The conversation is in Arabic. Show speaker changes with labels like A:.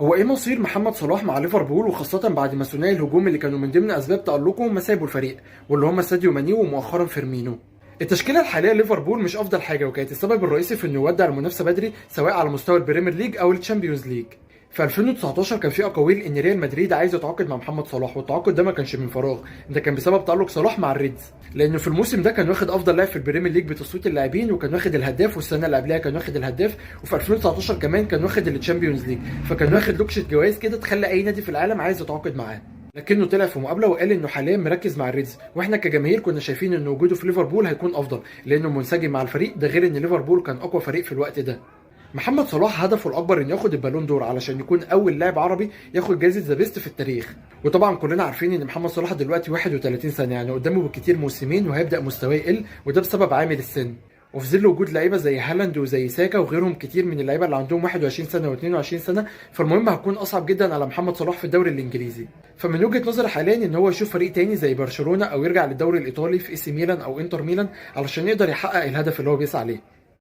A: هو ايه مصير محمد صلاح مع ليفربول، وخاصة بعد ما ثنائي الهجوم اللي كانوا من ضمن اسباب تألقه ما سابوا الفريق، واللي هم ساديو ماني ومؤخرا فيرمينو. التشكيلة الحالية ليفربول مش افضل حاجة، وكانت السبب الرئيسي في انه يودع المنافسة بدري سواء على مستوى البريمير ليج او الشامبيونز ليج. في 2019 كان في اقاويل ان ريال مدريد عايز يتعاقد مع محمد صلاح، والتعاقد ده ما كانش من فراغ، ده كان بسبب تألق صلاح مع الريدز، لانه في الموسم ده كان واخد افضل لاعب في البريمير ليج بتصويت اللاعبين، وكان واخد الهداف، والسنه اللي قبلها كان واخد الهداف، وفي 2019 كمان كان واخد التشامبيونز ليج، فكان واخد لوكشه جوائز كده تخلي اي نادي في العالم عايز يتعاقد معاه. لكنه طلع في مقابله وقال انه حاليا مركز مع الريدز، واحنا كجماهير كنا شايفين ان وجوده في ليفربول هيكون افضل لانه منسجم مع الفريق ده، غير ان ليفربول كان اقوى فريق في الوقت ده. محمد صلاح هدفه الاكبر انه ياخد البالون دور علشان يكون اول لاعب عربي ياخد جائزه ذا بيست في التاريخ. وطبعا كلنا عارفين ان محمد صلاح دلوقتي 31 سنه، يعني قدامه بالكتير موسمين وهيبدا مستواه يقل، وده بسبب عامل السن. وفي ظل وجود لعيبه زي هالاند وزي ساكا وغيرهم كتير من اللعيبه اللي عندهم 21 سنه و22 سنه، فالمهمه هتكون اصعب جدا على محمد صلاح في الدوري الانجليزي. فمن وجهه نظري حاليا ان هو يشوف فريق تاني زي برشلونه، او يرجع للدوري الايطالي في اي سي ميلان او انتر ميلان علشان يقدر يحقق الهدف اللي هو بيسعى عليه.